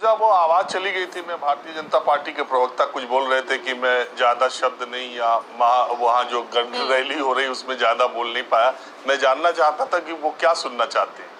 जब वो आवाज चली गई थी, मैं भारतीय जनता पार्टी के प्रवक्ता कुछ बोल रहे थे कि मैं ज्यादा शब्द नहीं या वहाँ जो रैली हो रही उसमें ज्यादा बोल नहीं पाया। मैं जानना चाहता था कि वो क्या सुनना चाहते हैं।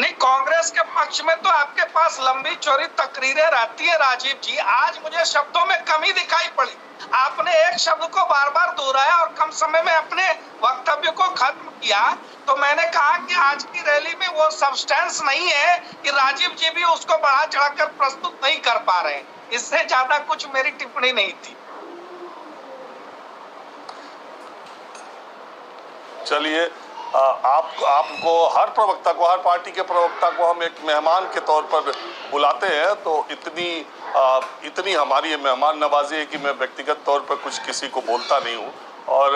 नहीं, कांग्रेस के पक्ष में तो आपके पास लंबी चौड़ी तकरीरें रहती है राजीव जी। आज मुझे शब्दों में कमी दिखाई पड़ी। आपने एक शब्द को बार बार दोहराया और कम समय में अपने वक्तव्य को खत्म किया। तो मैंने कहा कि आज की रैली में वो सब्सटेंस नहीं है कि राजीव जी भी उसको बढ़ा चढ़ाकर प्रस्तुत नहीं कर पा रहे। इससे ज्यादा कुछ मेरी टिप्पणी नहीं थी। चलिए, आपको हर प्रवक्ता को, हर पार्टी के प्रवक्ता को हम एक मेहमान के तौर पर बुलाते हैं, तो इतनी हमारी ये मेहमान नवाजी है कि मैं व्यक्तिगत तौर पर कुछ किसी को बोलता नहीं हूँ। और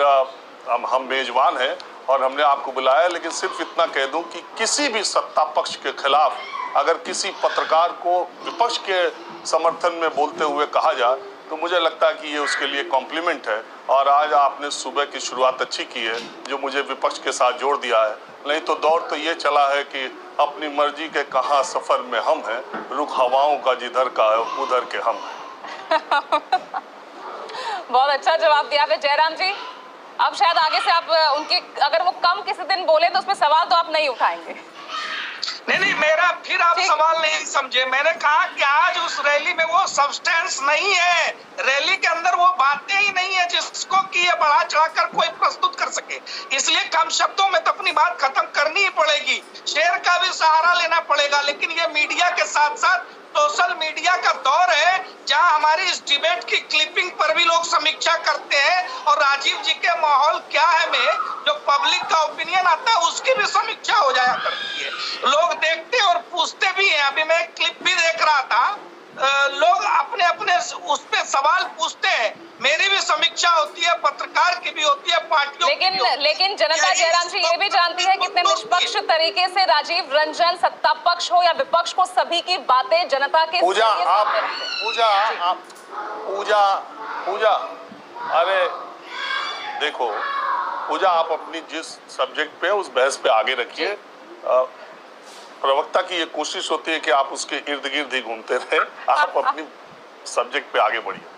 हम मेजबान हैं और हमने आपको बुलाया, लेकिन सिर्फ इतना कह दूं कि किसी भी सत्ता पक्ष के खिलाफ अगर किसी पत्रकार को विपक्ष के समर्थन में बोलते हुए कहा जाए तो मुझे लगता है कि ये उसके लिए कॉम्प्लीमेंट है। और आज आपने सुबह की शुरुआत अच्छी की है जो मुझे विपक्ष के साथ जोड़ दिया है। नहीं तो दौर तो ये चला है कि अपनी मर्जी के कहाँ सफर में हम हैं, रुख हवाओं का जिधर का है उधर के हम हैं। बहुत अच्छा जवाब दिया है जयराम जी। अब शायद आगे से आप उनके अगर वो कम किसी दिन बोले तो उसमें सवाल तो आप नहीं उठाएंगे। नहीं, मेरा फिर आप सवाल नहीं समझे। मैंने कहा कि आज उस रैली में वो सब्सटेंस नहीं है, रैली के अंदर वो बातें ही नहीं है जिसको कि ये बढ़ा चढ़ाकर कोई प्रस्तुत कर सके। इसलिए कम शब्दों में तो अपनी बात खत्म करनी ही पड़ेगी। शेर का भी सहारा लेना पड़ेगा। लेकिन ये मीडिया के साथ साथ सोशल मीडिया का दौर है जहां हमारी इस डिबेट की क्लिपिंग पर भी लोग समीक्षा करते हैं और राजीव जी के माहौल क्या है में जो पब्लिक का ओपिनियन आता है उसकी भी समीक्षा हो जाया करती है। लोग देखते और पूछते भी हैं। अभी मैं एक क्लिप भी देख रहा था, लोग अपने अपने उस पे सवाल पूछते हैं। मेरी भी समीक्षा होती है, पत्रकार की भी होती है, पार्टियों लेकिन जनता जयराम जी ये भी जानती है कितने निष्पक्ष तरीके से राजीव रंजन सत्ता पक्ष हो या विपक्ष को सभी की बातें जनता के पूजा अरे देखो पूजा, आप अपनी जिस सब्जेक्ट पे उस बहस पे आगे रखिए। प्रवक्ता की ये कोशिश होती है कि आप उसके इर्द गिर्द ही घूमते रहे। आप अपनी सब्जेक्ट पे आगे बढ़िए।